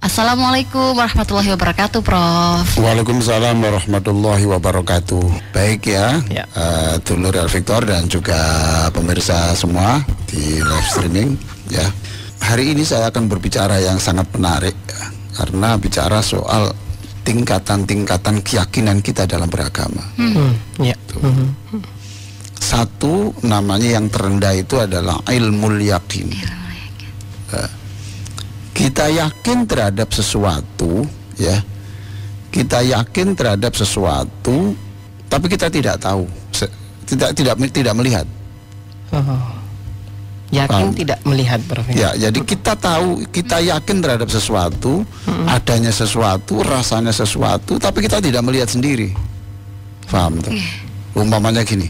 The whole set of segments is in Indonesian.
Assalamualaikum warahmatullahi wabarakatuh, Prof. Waalaikumsalam warahmatullahi wabarakatuh. Baik ya, Dulur El Victor dan juga pemirsa semua di live streaming ya. Hari ini saya akan berbicara yang sangat menarik ya, karena bicara soal tingkatan-tingkatan keyakinan kita dalam beragama. Satu, namanya yang terendah itu adalah ilmul yakin. Kita yakin terhadap sesuatu, ya. Kita yakin terhadap sesuatu, tapi kita tidak tahu, tidak melihat. Yakin tidak melihat, Prof. Ya, jadi kita tahu, kita yakin terhadap sesuatu, adanya sesuatu, rasanya sesuatu, tapi kita tidak melihat sendiri. Paham tuh? Umpamanya gini.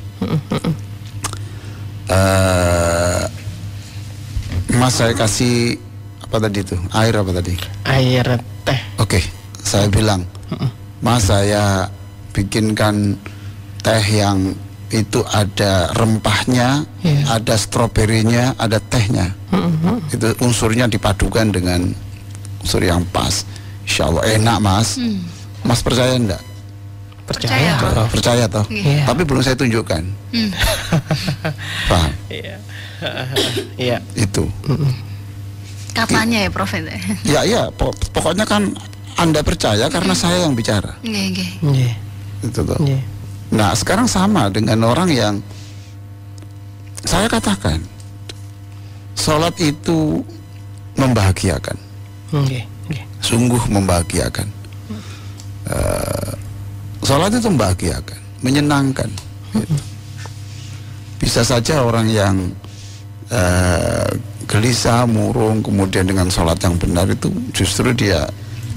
Mas, saya kasih apa tadi itu? Air apa tadi? Air teh. Oke, saya bilang, Mas, saya bikinkan teh yang itu ada rempahnya, ada stroberinya, ada tehnya. Itu unsurnya dipadukan dengan unsur yang pas. Insya Allah enak, Mas. Mas percaya enggak? Percaya, Prof. Percaya toh? Tapi belum saya tunjukkan. Paham? Iya. Itu. Katanya ya, Prof. Ya, pokoknya kan Anda percaya karena saya yang bicara. Itu toh. Nah, sekarang sama dengan orang yang saya katakan, sholat itu membahagiakan, sungguh membahagiakan. Sholat itu membahagiakan, menyenangkan. Gitu. Bisa saja orang yang gelisah, murung, kemudian dengan sholat yang benar itu justru dia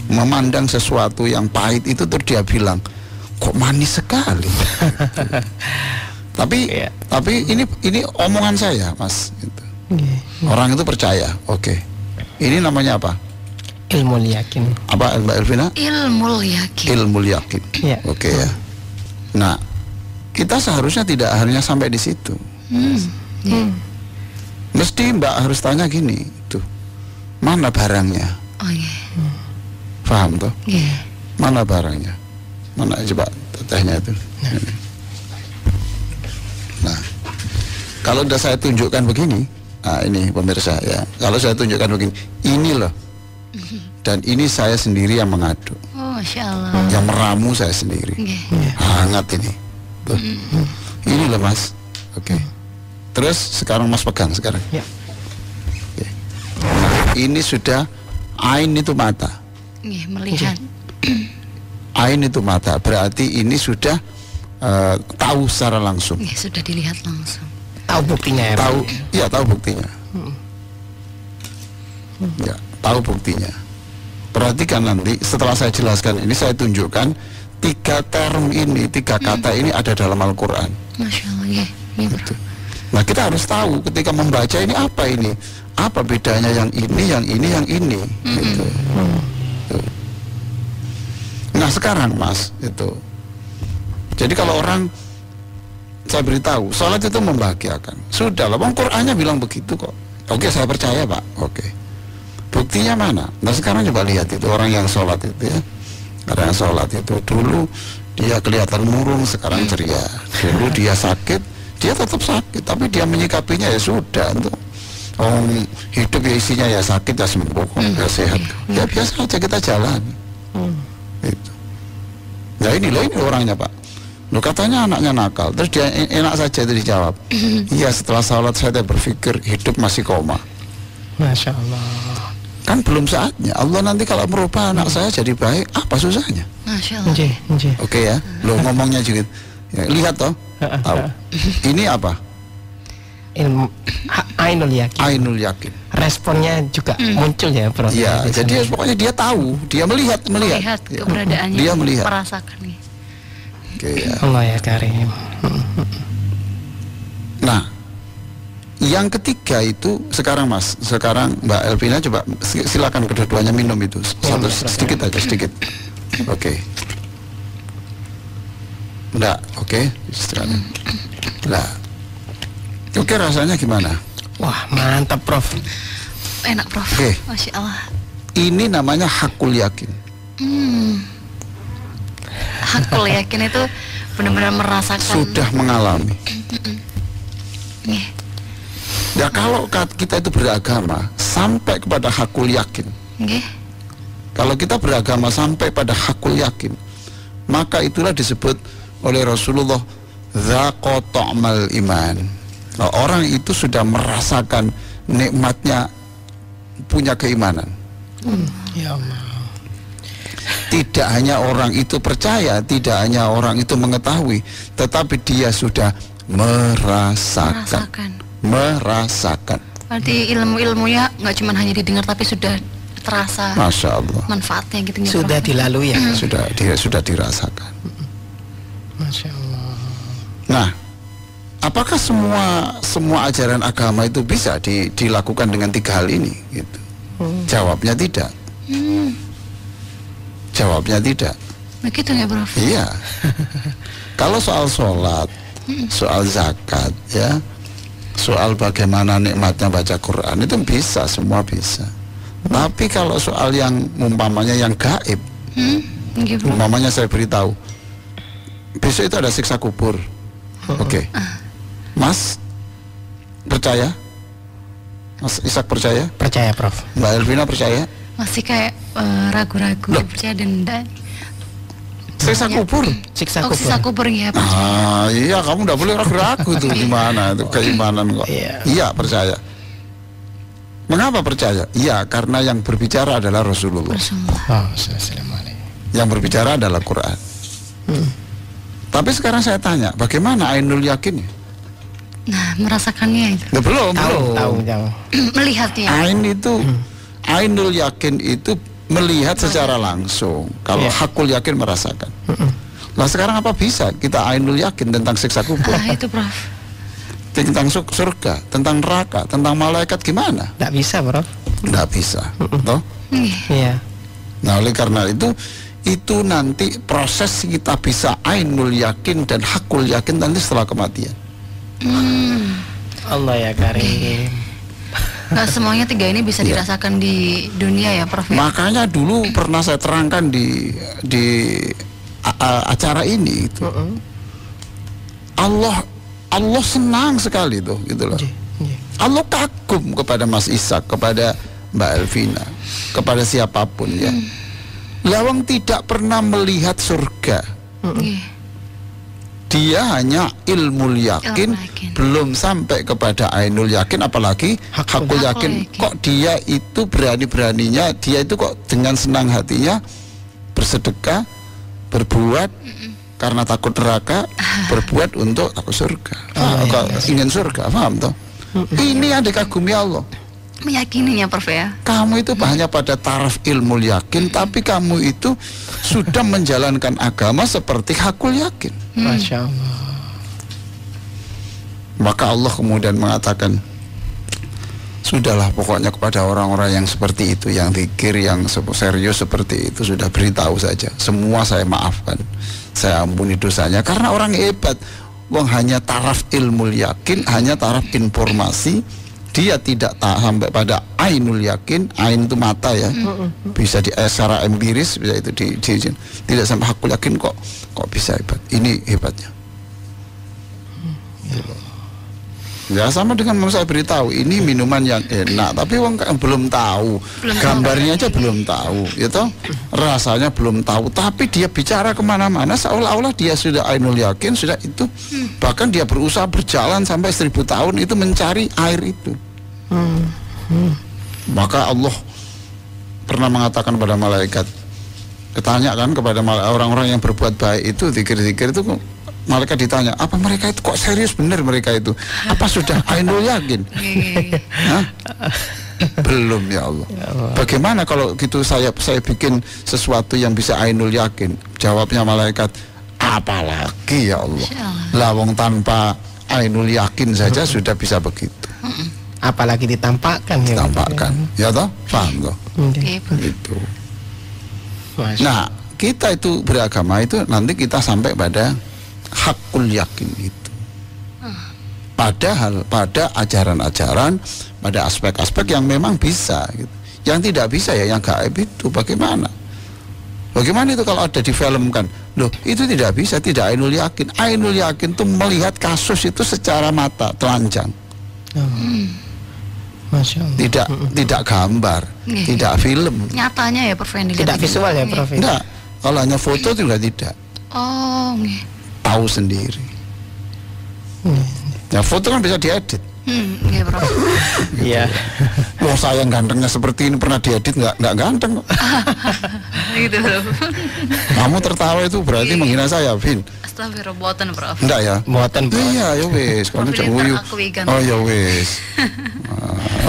memandang sesuatu yang pahit itu terus dia bilang, kok manis sekali. Tapi ini omongan saya, Mas. Gitu. Orang itu percaya. Oke. Ini namanya apa? Ilmul yakin. Apa, Mbak Elvina? Ilmul yakin. Ilmul yakin. Oke ya. Nah, kita seharusnya tidak hanya sampai di situ. Mesti Mbak harus tanya gini, tuh, mana barangnya? Paham tuh? Mana barangnya? Mana coba tehnya itu? Nah, kalau udah saya tunjukkan begini, nah ini pemirsa ya, kalau saya tunjukkan begini, ini loh, dan ini saya sendiri yang mengaduk, Masya Allah. yang meramu saya sendiri, hangat ini, tuh, ini loh, Mas. Oke. Terus sekarang Mas pegang sekarang. Oke. Nah, ini sudah ain itu mata. Melihat. Ain itu mata, berarti ini sudah tahu secara langsung. Sudah dilihat langsung. Tahu buktinya ya. Tahu buktinya. Ya, tahu buktinya. Perhatikan nanti setelah saya jelaskan ini, saya tunjukkan tiga term ini, tiga kata ini ada dalam Al-Quran. Masya Allah. Gitu. Nah, kita harus tahu ketika membaca ini apa bedanya yang ini, yang ini, yang ini. Gitu. Nah, sekarang, Mas, itu. Jadi kalau orang, saya beritahu, sholat itu membahagiakan. Sudah lah, Qur'annya bilang begitu kok. Oke, saya percaya, Pak. Oke. Buktinya mana? Nah, sekarang coba lihat itu orang yang sholat itu ya. Orang yang sholat itu dulu dia kelihatan murung, sekarang ceria. Dulu dia sakit, dia tetap sakit, tapi dia menyikapinya ya sudah. Hidup ya isinya ya sakit ya sembuh, ya sehat. Ya biasa aja kita jalan. Itu. Nah ini orangnya, Pak. Loh, katanya anaknya nakal, terus dia enak saja itu dijawab. Iya, setelah sholat saya berpikir hidup masih koma. Masya Allah. Kan belum saatnya. Allah nanti kalau merubah anak saya jadi baik, apa susahnya? Masya Allah. Oke ya, lo ngomongnya juga. Ya, lihat toh, tahu. Ini apa? Ilmu ainul yakin. Ainul yakin. Responnya juga muncul ya, Prof. Iya, jadi pokoknya dia tahu, dia melihat keberadaannya, dia melihat, merasakan. Oke, ya. Allah ya Karim. Nah, yang ketiga itu sekarang, Mas, sekarang Mbak Elvina coba silakan kedua-duanya minum itu sedikit aja, sedikit. Oke. Enggak, oke. Istirahat. Lah. Oke, rasanya gimana? Wah, mantap, Prof. Enak, Prof. Oke. Masya Allah. Ini namanya hakul yakin. Hakul yakin itu benar-benar merasakan. Sudah mengalami. Nggih. Ya kalau kita itu beragama sampai kepada hakul yakin. Nggih. Kalau kita beragama sampai pada hakul yakin, maka itulah disebut oleh Rasulullah dzaqa ta'mal iman. Nah, orang itu sudah merasakan nikmatnya punya keimanan. Ya Allah. Tidak hanya orang itu percaya, tidak hanya orang itu mengetahui, tetapi dia sudah merasakan. Berarti ilmu-ilmunya nggak cuma hanya didengar tapi sudah terasa. Masya Allah. Manfaatnya gitu ya, Sudah Prof. dilalui ya. Sudah dirasakan. Masya Allah. Nah, apakah semua ajaran agama itu bisa dilakukan dengan 3 hal ini? Gitu. Jawabnya tidak. Jawabnya tidak. Begitu ya, Prof. Iya. Kalau soal sholat, soal zakat, ya, soal bagaimana nikmatnya baca Quran itu bisa, semua bisa. Tapi kalau soal yang umpamanya yang gaib, Nggih, Prof. umpamanya saya beritahu, besok itu ada siksa kubur. Oke. Mas percaya? Mas Ishak percaya? Percaya, Prof. Mbak Elvina percaya? Masih kayak ragu-ragu percaya dan Siksa kubur. Siksa kubur. Siksa kubur ya, Pak. Iya, kamu nggak boleh ragu-ragu tuh gimana itu keimanan kok. Iya percaya. Mengapa percaya? Iya, karena yang berbicara adalah Rasulullah. Rasulullah. Yang berbicara adalah Quran. Tapi sekarang saya tanya, bagaimana ainul yakinnya? Nah, merasakannya itu. Ya, belum. Tahu. Melihatnya. Ain itu, ainul yakin itu melihat secara langsung. Kalau hakul yakin merasakan. Nah sekarang apa bisa kita ainul yakin tentang siksa kubur? Nah, itu, Prof. Tentang surga, tentang neraka, tentang malaikat gimana? Nggak bisa, Prof. Nggak bisa, toh? Iya. Nah oleh karena itu nanti proses kita bisa ainul yakin dan hakul yakin nanti setelah kematian. Allah ya Karim. Nggak semuanya 3 ini bisa dirasakan di dunia ya, Prof. Makanya dulu pernah saya terangkan di acara ini itu. Allah senang sekali tuh, gitu loh. Allah kagum kepada Mas Ishak, kepada Mbak Elvina, kepada siapapun ya. Lawang tidak pernah melihat surga. Dia hanya ilmu yakin, belum sampai kepada ainul yakin, apalagi hakul yakin. Kok dia itu berani-beraninya, dia itu kok dengan senang hatinya bersedekah, berbuat karena takut neraka, berbuat untuk takut surga, ingin surga, paham toh? Ini yang dikagumi Allah. Meyakininya, Prof ya. Kamu itu hanya pada taraf ilmu yakin, tapi kamu itu sudah menjalankan agama seperti hakul yakin. Masya Allah. Maka Allah kemudian mengatakan, sudahlah pokoknya kepada orang-orang yang seperti itu, yang zikir, yang serius seperti itu, sudah beritahu saja, semua saya maafkan, saya ampuni dosanya, karena orang hebat. Wong hanya taraf ilmu yakin, hanya taraf informasi, dia tidak sampai pada ainul yakin. Ain itu mata ya, bisa secara empiris, bisa itu di tidak sampai hakul yakin, kok bisa hebat. Ini hebatnya. Ya sama dengan mau saya beritahu, ini minuman yang enak, tapi wong belum tahu, gambarnya aja belum tahu, gitu, rasanya belum tahu, tapi dia bicara kemana-mana seolah-olah dia sudah ainul yakin, sudah itu, bahkan dia berusaha berjalan sampai 1000 tahun itu mencari air itu. Maka Allah pernah mengatakan kepada malaikat, ketanyakan kepada orang-orang yang berbuat baik itu, zikir-zikir itu, malaikat ditanya, apa mereka itu kok serius benar mereka itu? Apa sudah ainul yakin? Belum ya Allah. Bagaimana kalau gitu saya bikin sesuatu yang bisa ainul yakin? Jawabnya malaikat, apalagi ya Allah. Lawang tanpa ainul yakin saja sudah bisa begitu. Apalagi ditampakkan ya. Ditampakkan, ya toh? Paham toh? Itu. Nah, kita itu beragama itu nanti kita sampai pada hakul yakin itu. Padahal pada ajaran-ajaran, pada aspek-aspek yang memang bisa gitu. Yang tidak bisa ya yang gaib itu bagaimana? Bagaimana itu kalau ada difilmkan? Loh, itu tidak bisa, tidak ainul yakin. Ainul yakin itu melihat kasus itu secara mata telanjang. Masya Allah. Tidak gambar, Iya. tidak film. Nyatanya ya Prof yang dilihat Tidak ini. visual ya Prof? Enggak. Kalau hanya foto juga tidak. Oh, nggih. Tahu sendiri. Ya foto kan bisa diedit. Nggih Prof. Iya. Wah, saya gantengnya seperti ini pernah diedit nggak ganteng kok. Gitu Prof. Kamu tertawa itu berarti menghina saya, Vin. Astagfirullah, boten Prof. Enggak ya? Buatan Prof. Iya, ya wis, kamu Profil ceruyu. terakui ganteng. Oh ya wis.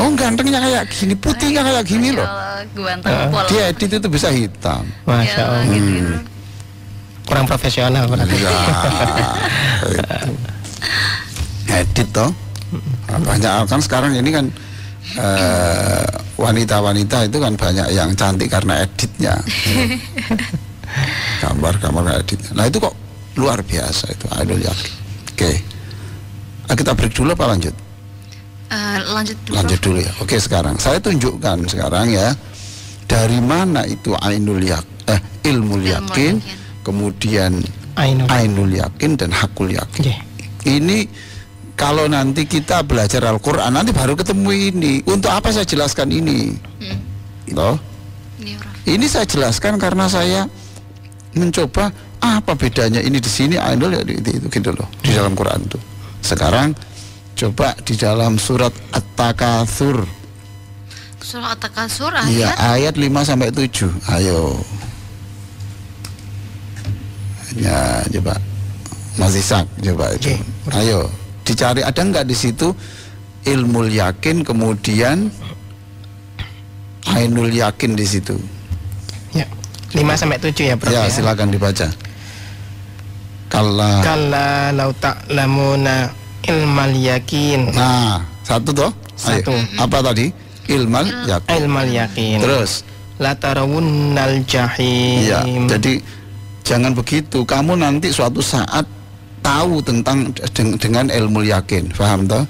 Oh, gantengnya kayak gini, putihnya kayak gini loh. Ganteng pol. Dia edit itu bisa hitam. Masya Allah. Gitu, gitu. Kurang profesional berarti. Ya, itu. Edit toh. Banyak kan sekarang ini kan wanita-wanita itu kan banyak yang cantik karena editnya. Gambar-gambar editnya. Nah itu kok luar biasa itu, ainul yakin. Oke. Kita break dulu apa lanjut? Lanjut dulu, Lanjut Prof. dulu ya. Oke, sekarang saya tunjukkan sekarang ya dari mana itu ilmu yakin, kemudian ainul yakin dan hakul yakin. Oke. Ini kalau nanti kita belajar Al-Quran nanti baru ketemu ini. Untuk apa saya jelaskan ini? Loh, Iya, Prof. ini saya jelaskan karena saya mencoba apa bedanya ini di sini ainul ya itu gitu loh di dalam Quran itu. Sekarang coba di dalam surat At-Takatsur. Surah At-Takasur Iya, ayat ayat 5 sampai 7. Ayo. Ya, coba. Mas Ishak, coba itu. Oke. Ayo, dicari ada nggak di situ ilmu yakin kemudian ainul yakin di situ. Ya. 5 sampai 7 ya Prof. Ya, silakan dibaca. Kalla. Kalla lau ta'lamuna ilmal yakin. Nah, satu toh? Ayo. Satu. Apa tadi? Ilmal yakin. Ilmal yakin. Terus, La tarawunnal jahim. ya, jadi jangan begitu. Kamu nanti suatu saat tahu tentang dengan ilmu yakin, paham toh?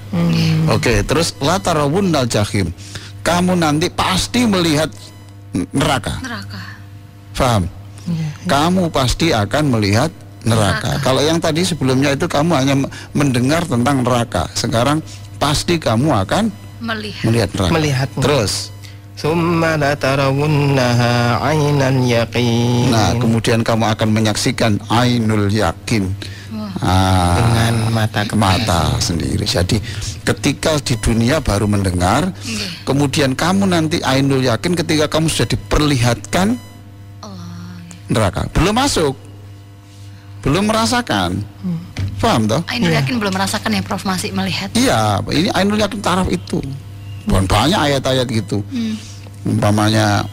Oke, terus la tarawunnal jahim. Kamu nanti pasti melihat neraka. neraka. Paham? Kamu pasti akan melihat neraka. Kalau yang tadi sebelumnya itu kamu hanya mendengar tentang neraka. Sekarang pasti kamu akan melihat neraka. Melihatnya. Terus, Summa la tarawunnaha ainal yaqin. nah kemudian kamu akan menyaksikan ainul yakin. Dengan mata Sendiri. Jadi ketika di dunia baru mendengar, kemudian kamu nanti ainul yakin ketika kamu sudah diperlihatkan neraka. Belum masuk, belum merasakan. Paham toh? Ainul yakin belum merasakan ya Prof, masih melihat. Iya, ini ainul yakin taraf itu. Banyak ayat-ayat gitu. Umpamanya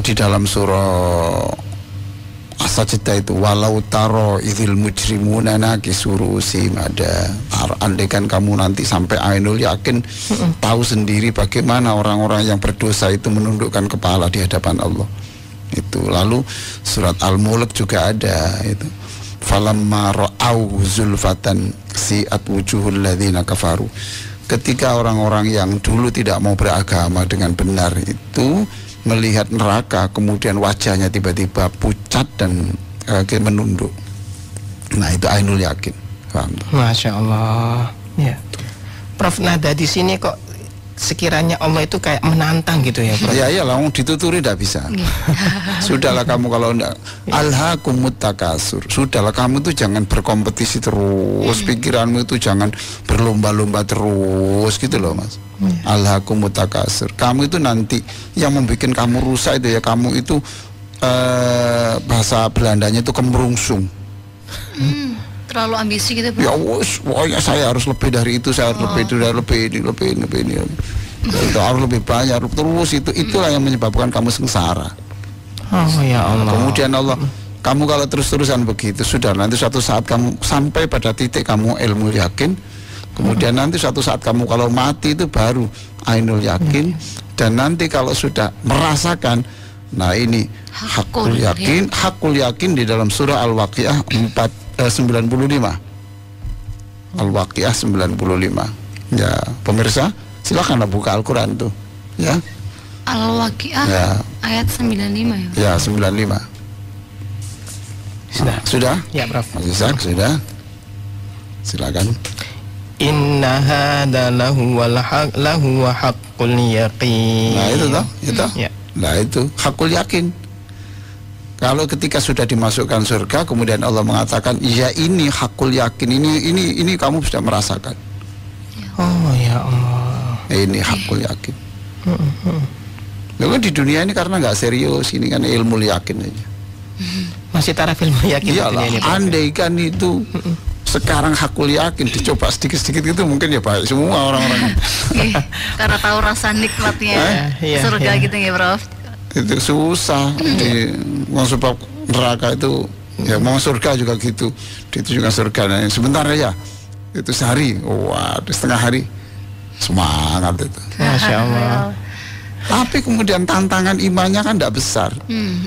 di dalam surah As-Sajdah itu walau taro idzil mujrimuna nakisu ru'usihim, ada andaikan kamu nanti sampai ainul yakin tahu sendiri bagaimana orang-orang yang berdosa itu menundukkan kepala di hadapan Allah. Itu lalu surat Al-Mulk juga ada itu. Falamma ra'au zulfatan si'at wujuhul ladzina kafaru. Ketika orang-orang yang dulu tidak mau beragama dengan benar itu melihat neraka, kemudian wajahnya tiba-tiba pucat dan menunduk. Nah, itu ainul yakin. Paham? Masya Allah. Ya. Prof, nada di sini kok sekiranya Allah itu kayak menantang gitu ya Prof. Ya iyalah, dituturi tidak bisa. Sudahlah kamu kalau enggak alhaakumut takasur. Sudahlah kamu itu jangan berkompetisi terus, pikiranmu itu jangan berlomba-lomba terus gitu loh Mas. Alhaakumut takasur. Kamu itu nanti yang membuat kamu rusak itu ya kamu itu bahasa Belandanya itu kemerungsung. Terlalu ambisi gitu Prof. Ya wes, pokoknya saya harus lebih dari itu, saya harus lebih ini. Itu harus lebih banyak, terus itulah yang menyebabkan kamu sengsara. Oh ya Allah. Kemudian Allah, kamu kalau terus-terusan begitu, sudah nanti suatu saat kamu sampai pada titik kamu ilmu yakin. Kemudian nanti suatu saat kamu kalau mati itu baru ainul yakin. Dan nanti kalau sudah merasakan, nah ini hakul yakin di dalam surah Al-Waqiah 95. Al-Waqiah 95. Ya, pemirsa, silakanlah buka Al-Quran tuh. Ya. Al-Waqiah Ya. ayat 95 ya. Ya, 95. Sudah? Ya, Prof. Mas Ishak, sudah? Silakan. Inna hadza lahu wa haqqul yaqin. Nah, itu toh, itu. Ya. Nah, itu hakul yakin. Kalau ketika sudah dimasukkan surga, kemudian Allah mengatakan, "Ya, ini hakul yakin. Ini kamu sudah merasakan." Oh ya Allah. Ini hakul yakin. Lalu di dunia ini karena nggak serius, ini kan ilmu yakin aja. Masih taraf ilmu yakin. Iyalah, dunia ini, Prof. andaikan itu sekarang hakul yakin dicoba sedikit-sedikit itu mungkin ya baik semua orang-orang. Oke, karena tahu rasa nikmatnya Iya, surga iya. gitu ya, Prof. Itu susah di mau sebab neraka itu ya mau surga juga gitu, itu juga surga. Nah, sebentar aja itu sehari, wah setengah hari semangat itu. Masya Allah. Tapi kemudian tantangan imannya kan tidak besar.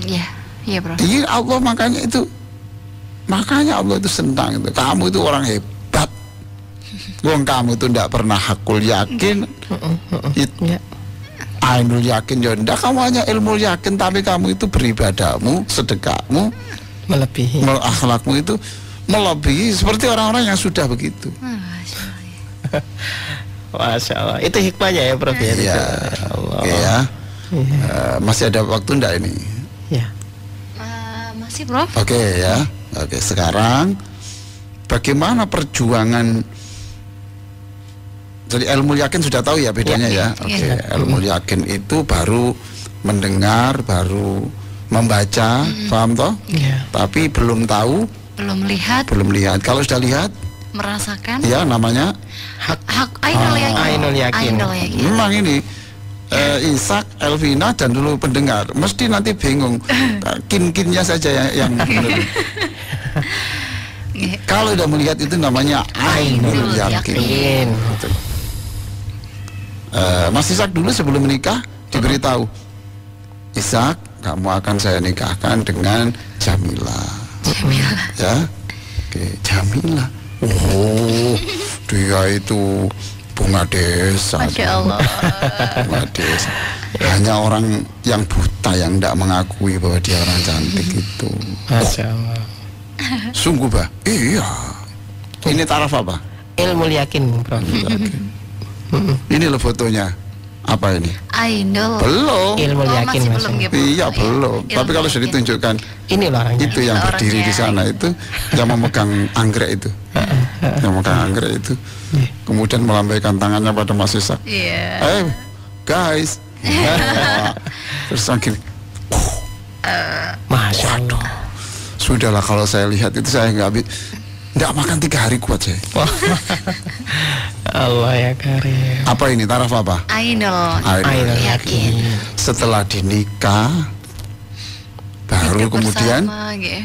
Iya, iya, Prof. Jadi Allah makanya Allah itu senang itu. Kamu itu orang hebat. Wong kamu itu tidak pernah hakul yakin. Ya. Ainul yakin ya ndak, kamu hanya ilmu yakin, tapi kamu itu beribadahmu, sedekahmu, Melebihi. akhlakmu itu melebihi seperti orang-orang yang sudah begitu. Masya Allah. Masya Allah. Itu hikmahnya ya, Prof. Ya. Ya, Allah. oke ya. Masih ada waktu ndak ini? Ya. Masih, Prof. Oke ya. Oke, sekarang bagaimana perjuangan. Jadi ilmu yakin sudah tahu ya bedanya ya. Oke, ilmu yakin itu baru mendengar, baru membaca, paham toh? Ya. Tapi belum tahu, Belum lihat, belum lihat. Kalau sudah lihat, merasakan. ya namanya Ainul yakin. Ainul yakin. Ainul yakin. memang ini Ishak, Elvina dan dulu pendengar mesti nanti bingung. Kin-kinnya saja yang benar. Kalau sudah melihat itu namanya ainul yakin. Yakin. Mas Ishak dulu sebelum menikah diberitahu, Ishak, kamu akan saya nikahkan dengan Jamila. Ya, oke, Jamila. Oh, dia itu bunga desa. Masya Allah. Bunga desa. Hanya orang yang buta yang tidak mengakui bahwa dia orang cantik itu. Masya Allah. Sungguh bah? Iya. Ini taraf apa? Ilmu yakin, Prof. Ini loh fotonya. Apa ini? Ainul. Belum. Ilmu yakin, masih Mas. belum ya, Prof? Iya belum. Ilmu Tapi kalau sudah yakin. ditunjukkan Ini loh orangnya. itu yang berdiri di sana itu, yang memegang anggrek itu, yang memegang anggrek itu, kemudian melambaikan tangannya pada Mas Ishak. Iya. Guys. Terus akhirnya, Masya Allah. sudahlah kalau saya lihat itu saya nggak makan 3 hari kuat saya. Allah ya karim. Apa ini taraf apa? Ainul Ainul yakin. Setelah dinikah, baru Hidup kemudian bersama, gitu.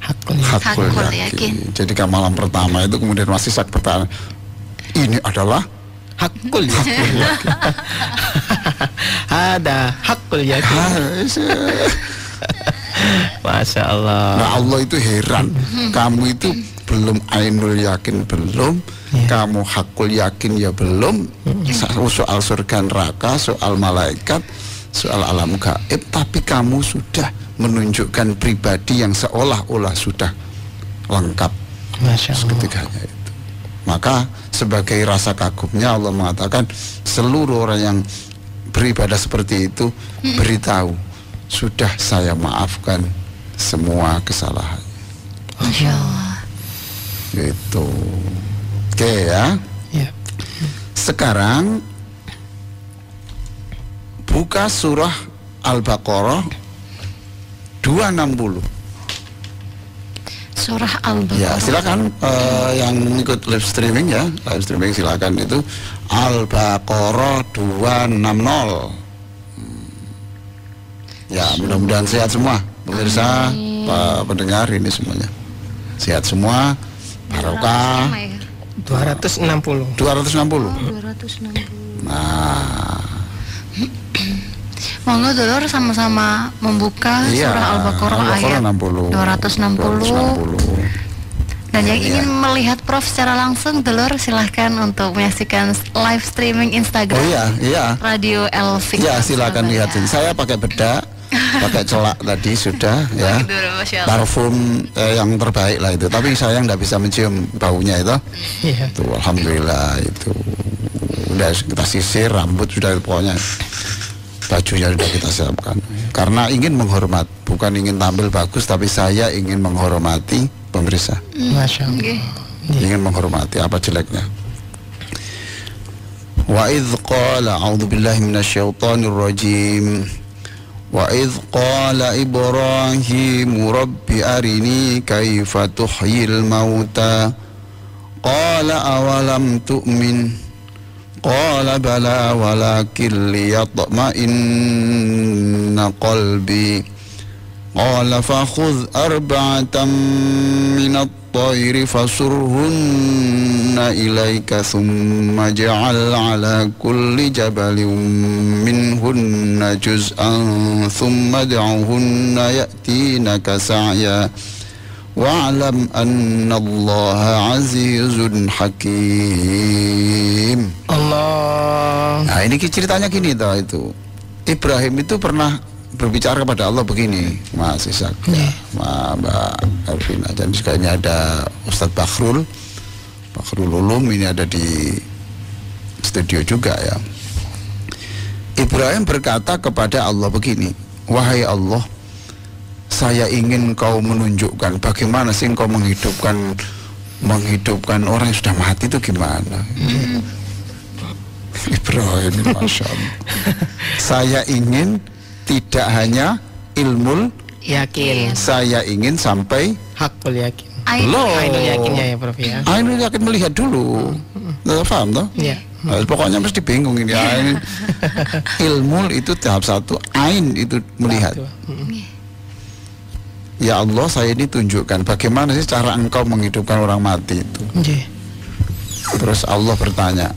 Hakul hakul Hakul yakin. yakin. Jadi kan malam pertama itu kemudian Mas Ishak bertanya, ini adalah Hakul yakin. Ada hakul yakin. Masya Allah. Nah Allah itu heran, kamu itu belum ainul yakin belum, kamu hakul yakin ya belum, soal surga neraka, soal malaikat, soal alam gaib, tapi kamu sudah menunjukkan pribadi yang seolah-olah sudah lengkap Masya Allah. ketiganya itu. Maka sebagai rasa kagumnya Allah mengatakan seluruh orang yang beribadah seperti itu beritahu, sudah saya maafkan semua kesalahan. Masya Allah. Gitu. Oke ya. Ya. Sekarang buka surah Al-Baqarah 260. Surah Ya, Al-Baqarah. silakan yang ikut live streaming ya, live streaming silakan itu Al-Baqarah 260. Ya, mudah-mudahan sehat semua pemirsa, pendengar ini semuanya. Sehat semua, barokah. 260. 260. 260. Nah, Monggo dulur sama-sama membuka iya, surah Al-Baqarah ayat 260. 260. Dan yang ingin melihat Prof secara langsung, dulur silahkan untuk menyaksikan live streaming Instagram. Oh iya. Radio Elvik. Ya, silakan lihatin. Saya pakai bedak, pakai celak tadi sudah ya. Parfum yang terbaik lah itu. Tapi saya nggak bisa mencium baunya itu. Iya. Tuh, alhamdulillah itu. Udah kita sisir, rambut sudah pokoknya. Bajunya sudah kita siapkan. Karena ingin menghormat, bukan ingin tampil bagus, tapi saya ingin menghormati pemirsa. Masya Allah. Ingin menghormati apa jeleknya. Wa idh qala a'udzu billahi minasyaitonir rajim. Wa idh qala Ibrahim rabbi arini kaifa tuhyil mauta. Qala awalam tu'min. Qala bala walakin liyatma'inna qalbi. Qala fakhudh arba'atan minat tayri fasurhunna ilayka thumma ja'al ala kulli jabalin minhunna juz'an thumma da'uhunna ya'tinaka sa'ya wa'lam anna allaha azizun hakim. Allah. Nah ini ceritanya gini toh itu. Ibrahim itu pernah berbicara kepada Allah begini, Mas Ishak, ya, Mbak Elvina. Dan juga ini ada Ustadz Bakhrul Ulum, ini ada di studio juga ya. Ibrahim berkata kepada Allah begini, wahai Allah, saya ingin kau menunjukkan bagaimana sih kau menghidupkan orang yang sudah mati itu gimana. Ibrahim, Masya Allah. Saya ingin tidak hanya ilmu Yakin. saya ingin sampai Hakul yakin. Ainul yakinnya ya Prof ya. Ainul yakin melihat dulu. Paham toh? Iya. Nah, pokoknya mesti bingung ini. Ilmu itu tahap satu, ain itu melihat. Ya Allah, saya ini tunjukkan bagaimana sih cara engkau menghidupkan orang mati itu. Terus Allah bertanya,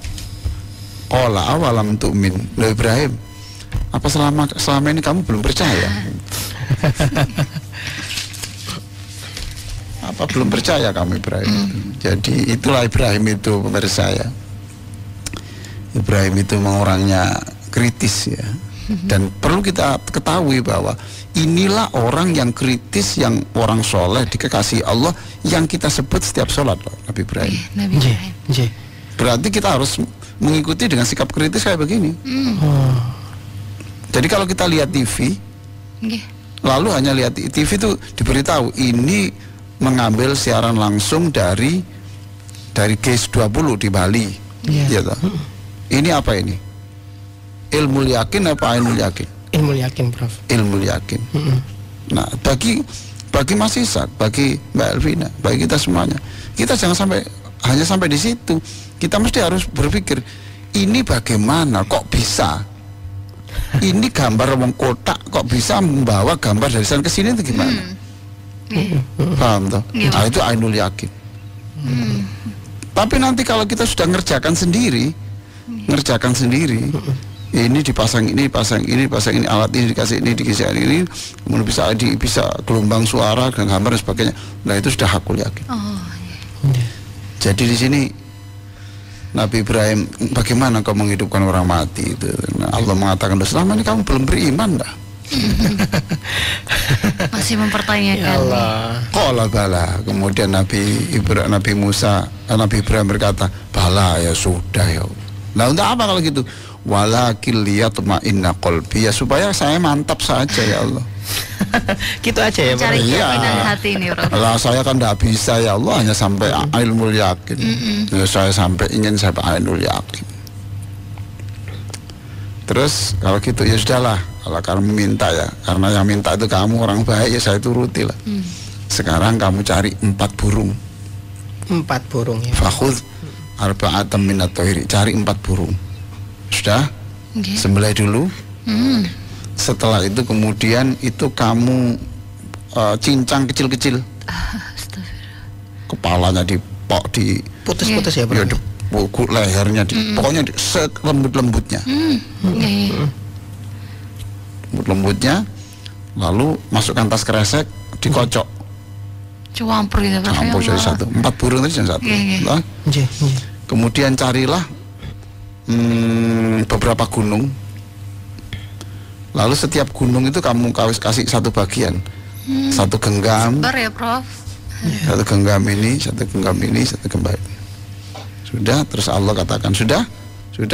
qala awalam tu'min. Loh Ibrahim, apa selama ini kamu belum percaya? Apa belum percaya kamu Ibrahim? Jadi itulah Ibrahim itu pemirsa ya. Ibrahim itu orangnya kritis ya. Dan perlu kita ketahui bahwa inilah orang yang kritis, yang orang soleh, dikasih Allah, yang kita sebut setiap sholat loh, Nabi Ibrahim. Nabi Ibrahim. Berarti kita harus mengikuti dengan sikap kritis kayak begini. Jadi kalau kita lihat TV, lalu hanya lihat TV itu diberitahu ini mengambil siaran langsung dari G20 di Bali, ya toh. Ini apa ini? Ilmu yakin apa ainul yakin? Ilmu yakin, Prof. Ilmu yakin. Nah, bagi Mas Ishak, bagi Mbak Elvina, bagi kita semuanya, kita jangan hanya sampai di situ. Kita mesti harus berpikir, ini bagaimana? Kok bisa? Ini gambar wong kotak kok bisa membawa gambar dari sana ke sini itu gimana? Paham toh? Nah, itu ainul yakin. Tapi nanti kalau kita sudah ngerjakan sendiri, ini dipasang ini, alat ini dikasih ini, kemudian bisa gelombang suara dan gambar dan sebagainya. Nah itu sudah hakul yakin. Jadi di sini Nabi Ibrahim, bagaimana kau menghidupkan orang mati itu? Nah, Allah mengatakan, selama ini kamu belum beriman dah. Masih mempertanyakan. Ya Allah. Qala bala. Kemudian Nabi Ibrahim berkata, bala ya sudah ya. Nah untuk apa kalau gitu? Walakin liyatma'inna qalbi, ya supaya saya mantap saja ya Allah. Gitu aja ya, Cari Iya. hati ini, Prof. Lah saya kan tidak bisa ya Allah, hanya sampai ilmu yakin. Ya, saya ingin sampai ainul yakin. Terus kalau gitu ya sudahlah, kalau kamu minta ya, karena yang minta itu kamu orang baik ya saya turuti lah. Sekarang kamu cari 4 burung. 4 burung ya. Fakhudh arba'atan minat thairi, cari 4 burung. Sudah? Sembelih dulu. Setelah itu kemudian itu kamu cincang kecil-kecil. Kepalanya Putus-putus ya, Bro. Ya, lehernya pokoknya selembut-lembutnya. Lembut-lembutnya, lalu masukkan tas kresek, dikocok. Campur gitu Prof. Campur jadi satu. 4 burung tadi jadi satu. Nah, kemudian carilah beberapa gunung. Lalu setiap gunung itu kamu kasih satu bagian. Satu genggam. Sabar ya Prof. Satu genggam ini, satu genggam ini, satu genggam ini. Sudah, terus Allah katakan, sudah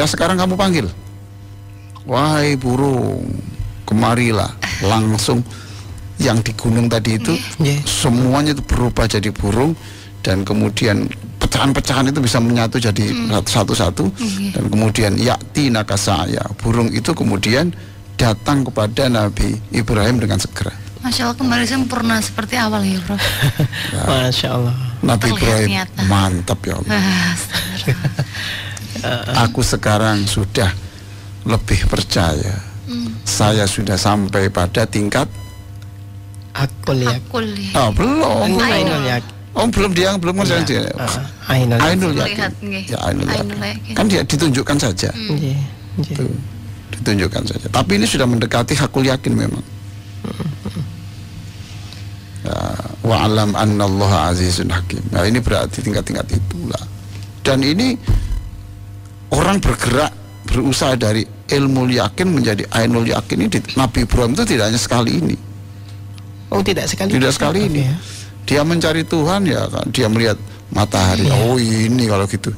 sekarang kamu panggil. Wahai burung, kemarilah. Langsung yang di gunung tadi itu semuanya itu berubah jadi burung, dan kemudian pecahan-pecahan itu bisa menyatu jadi satu-satu, dan kemudian yakti nakasaya, burung itu kemudian datang kepada Nabi Ibrahim dengan segera. Masya Allah, kembali sempurna seperti awal ya Prof. Ya, Masya Allah. Nabi Terlihat Ibrahim nyata. mantap ya Allah. Aku sekarang sudah lebih percaya. Saya sudah sampai pada tingkat Akul ya. Oh, belum. Belum dia belum kan saja. Ainul yakin. Ya, Ainul yakin. Kan dia ditunjukkan saja. Tuh, ditunjukkan saja. Tapi ini sudah mendekati hakul yakin memang. Ya, wa alam annallaha azizun hakim. Nah, ini berarti tingkat-tingkat itulah. Dan ini orang bergerak berusaha dari ilmu yakin menjadi ainul yakin ini. Nabi Ibrahim itu tidak hanya sekali ini. Oh, tidak sekali. Tidak sekali ini. Dia mencari Tuhan ya kan. Dia melihat matahari. Oh, ini kalau gitu.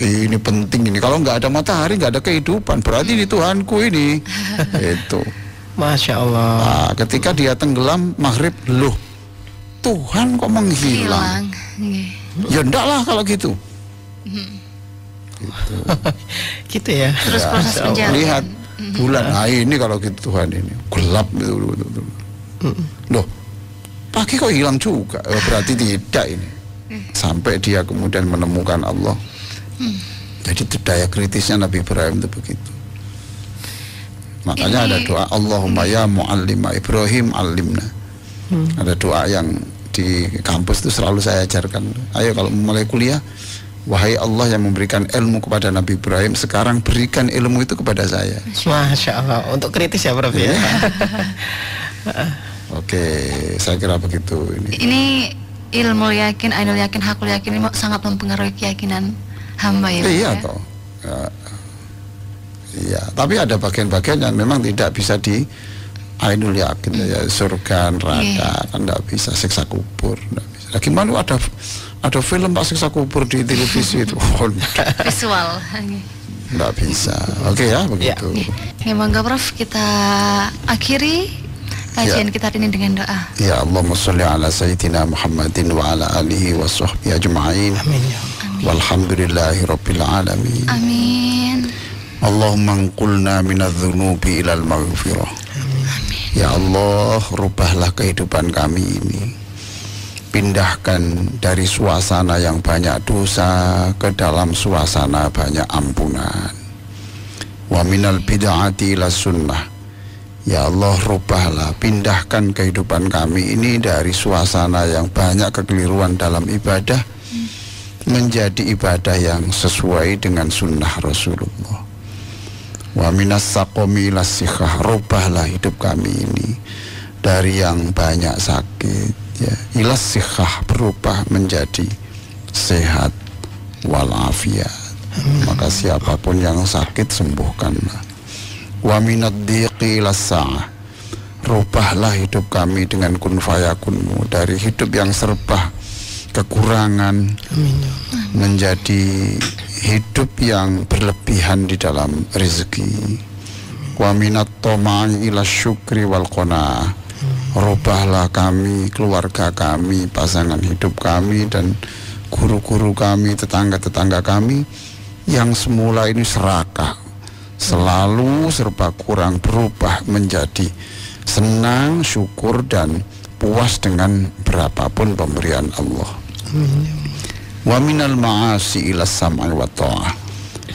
Ini penting ini. Kalau nggak ada matahari, nggak ada kehidupan. Berarti ini Tuhanku ini. Itu. Masya Allah. Nah, ketika dia tenggelam maghrib, loh, Tuhan kok menghilang? Ya enggak lah kalau gitu. Gitu ya. Terus proses pencarian. Lihat bulan. Nah, ini kalau gitu Tuhan ini gelap gitu. Loh, pagi kok hilang juga? Berarti tidak ini. Sampai dia kemudian menemukan Allah. Jadi daya kritisnya Nabi Ibrahim itu begitu. Makanya ada doa Allahumma ya muallima Ibrahim alimna. Ada doa yang di kampus itu selalu saya ajarkan. Ayo kalau mulai kuliah, wahai Allah yang memberikan ilmu kepada Nabi Ibrahim, sekarang berikan ilmu itu kepada saya. Masya Allah. Untuk kritis ya Prof ya. Oke, saya kira begitu ini. Ini ilmu yakin, ainul yakin, hakul yakin ini sangat mempengaruhi keyakinan hamba ya. Iya toh. Iya, tapi ada bagian-bagian yang memang tidak bisa di ainul yakin ya, surga, neraka kan tidak bisa, siksa kubur tidak bisa. Nah, gimana ada film Pak siksa kubur di televisi itu? Visual. Tidak bisa. Oke ya begitu. Ya, monggo Prof, kita akhiri kajian kita hari ini dengan doa. Ya Allahumma sholli ala sayyidina Muhammadin wa ala alihi wa sahbihi ajma'in. Amin ya. Walhamdulillahi rabbil alamin. Amin. Allahumma anqulna minadz-dzunubi ilal maghfirah. Ya Allah, rubahlah kehidupan kami ini. Pindahkan dari suasana yang banyak dosa ke dalam suasana banyak ampunan. Wa minal bid'ati ila sunnah. Ya Allah, rubahlah, pindahkan kehidupan kami ini dari suasana yang banyak kekeliruan dalam ibadah menjadi ibadah yang sesuai dengan sunnah Rasulullah. Wa minas saqomi ilas sikhah, rubahlah hidup kami ini dari yang banyak sakit ya, ilas sikhah, berubah menjadi sehat walafiat. Maka siapapun yang sakit sembuhkanlah. Wa minad dhiqi ilas sa'ah, rubahlah hidup kami dengan kun fayakunmu, dari hidup yang serba kekurangan menjadi hidup yang berlebihan di dalam rezeki. Wa minat toma'i ila syukri wal qanaah, rubahlah kami, keluarga kami, pasangan hidup kami, dan guru-guru kami, tetangga-tetangga kami yang semula ini serakah, selalu serba kurang, berubah menjadi senang, syukur, dan puas dengan berapapun pemberian Allah. Wa minal ma'asi ila sam'i wa ta'ah,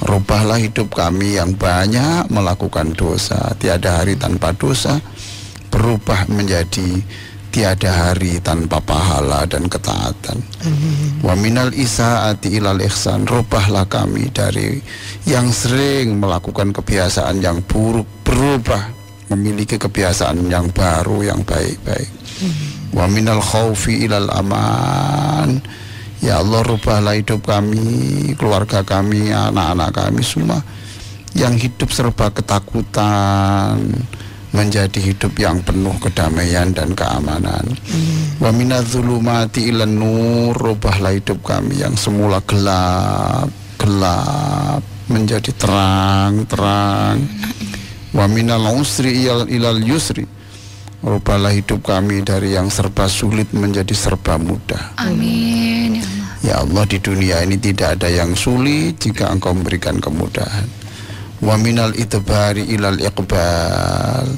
rubahlah hidup kami yang banyak melakukan dosa, tiada hari tanpa dosa, berubah menjadi tiada hari tanpa pahala dan ketaatan. Wa minal isaati ilal ihsan, rubahlah kami dari yang sering melakukan kebiasaan yang buruk, berubah memiliki kebiasaan yang baru, yang baik-baik. Wa minal khaufi ilal aman. Ya Allah, rubahlah hidup kami, keluarga kami, anak-anak kami semua yang hidup serba ketakutan menjadi hidup yang penuh kedamaian dan keamanan. Wa minadz-dzulumati ilan nur, rubahlah hidup kami yang semula gelap menjadi terang. Wa minal usri ilal yusri, rubahlah hidup kami dari yang serba sulit menjadi serba mudah. Amin ya Allah. Ya Allah, di dunia ini tidak ada yang sulit jika Engkau memberikan kemudahan. Wa minal itbari ilal iqbal,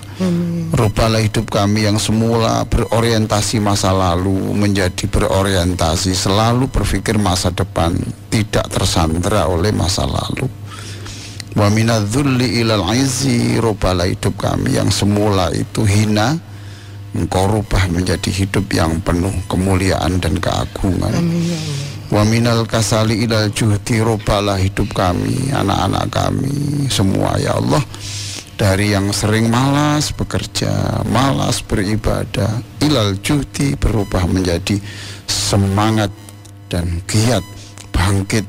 rubahlah hidup kami yang semula berorientasi masa lalu menjadi berorientasi selalu berpikir masa depan, tidak tersandera oleh masa lalu. Wa minadz-dzulli ilal izzi, rubahlah hidup kami yang semula itu hina, Engkau rubah menjadi hidup yang penuh kemuliaan dan keagungan. Wa minal kasali ilal juhdi, rubahlah hidup kami, anak-anak kami semua ya Allah, dari yang sering malas bekerja, malas beribadah, ilal juhdi, berubah menjadi semangat dan giat, bangkit.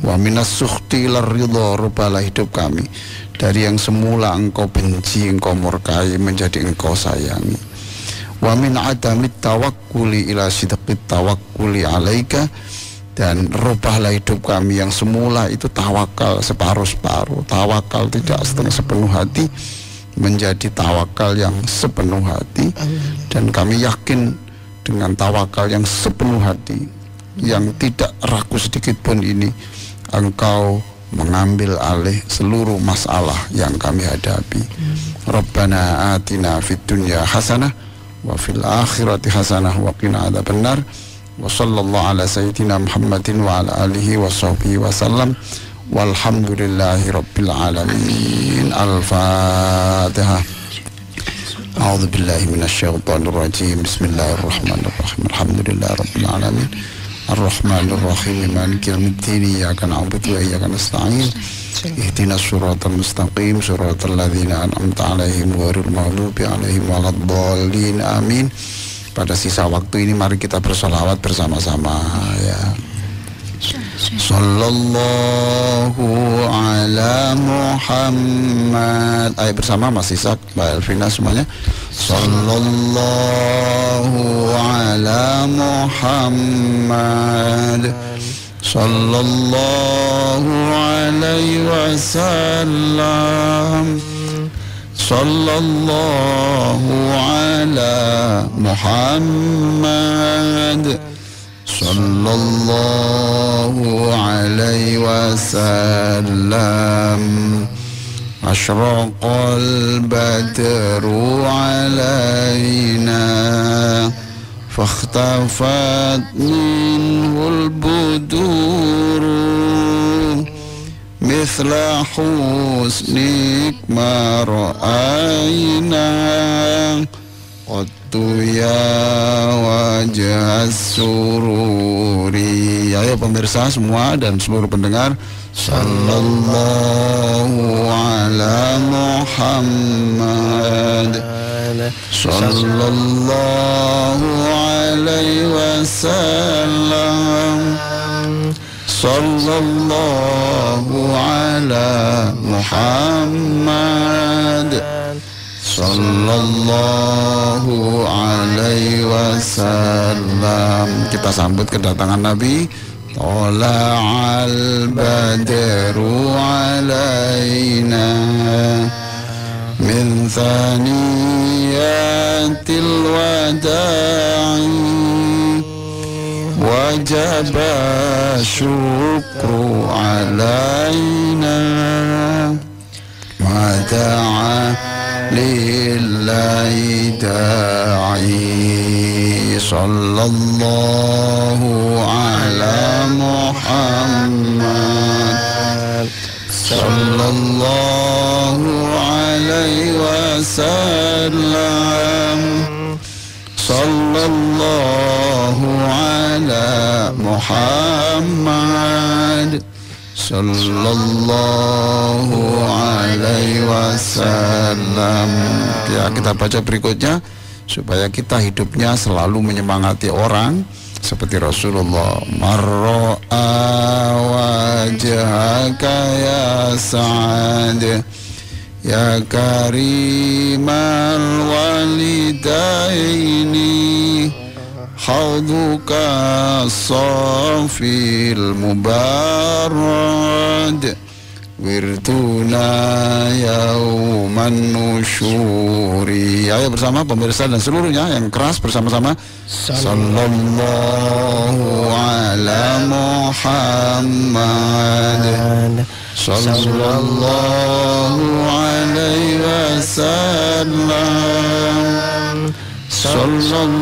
Wa minas sukhti ilar ridha, rubahlah hidup kami dari yang semula Engkau benci, Engkau murkai menjadi Engkau sayangi. Wa min adamit tawakkuli ila sidqit tawakkuli alaika, dan rubahlah hidup kami yang semula itu tawakal separuh-separuh, tawakal tidak setengah sepenuh hati menjadi tawakal yang sepenuh hati. Dan kami yakin dengan tawakal yang sepenuh hati, yang tidak ragu sedikit pun ini, Engkau mengambil alih seluruh masalah yang kami hadapi. Rabbana atina fid dunya hasanah wa fil akhirati hasanah wa qina adzabannar. Wa sallallahu ala sayyidina Muhammadin wa ala alihi wa sahbihi wa sallam. Walhamdulillahi rabbil alamin. Al-Fatihah. A'udzu billahi minasyaitonir rajim. Bismillahirrahmanirrahim. Alhamdulillahi rabbil alamin. Ar-Rahmanir Rahim. Maliki yaumiddin. Iyyaka na'budu wa iyyaka nasta'in. Ihdinas siratal mustaqim, siratal ladzina an'amta 'alaihim ghairil maghdubi 'alaihim waladdallin. Amin. Pada sisa waktu ini mari kita bersolawat bersama-sama ya. Sallallahu ala Muhammad. Ayo bersama Mas Isak, Mbak Elvina semuanya. Sallallahu ala Muhammad. Sallallahu alaihi wasallam. Sallallahu ala Muhammad. Sallallahu alaihi wasallam. Ashraqal badru alaina fakhtafat minhul buduru mithla husnik ma ra'ayna qattu ya wajah sururi. Ayo pemirsa semua dan seluruh pendengar, sallallahu ala Muhammad. Sallallahu alaihi wasallam. Sallallahu ala Muhammad. Sallallahu alaihi wasallam. Kita sambut kedatangan Nabi. Tala'al badru alaina min thaniyatil wada'i wajaba syukru alaina wa da'a lillahi da'i. Sallallahu ala Muhammad. Sallallahu alaihi wasallam. Sallallahu ala Muhammad. Sallallahu alaihi wasallam. Ya, kita baca berikutnya. supaya kita hidupnya selalu menyemangati orang seperti Rasulullah. Marra'a wajhaka ya Sa'ad ya karimal walidaini hauduka safil mubarad wirtuna yauman nusyuri. Ayo bersama pemirsa dan seluruhnya yang keras bersama-sama. Sallallahu ala Muhammad sallallahu alaihi wasallam sallallahu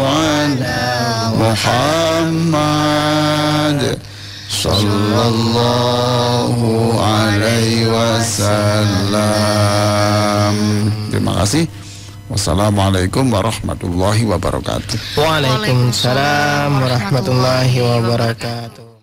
ala Muhammad sallallahu alaihi wasallam. Terima kasih. Wassalamualaikum warahmatullahi wabarakatuh. Waalaikumsalam warahmatullahi wabarakatuh.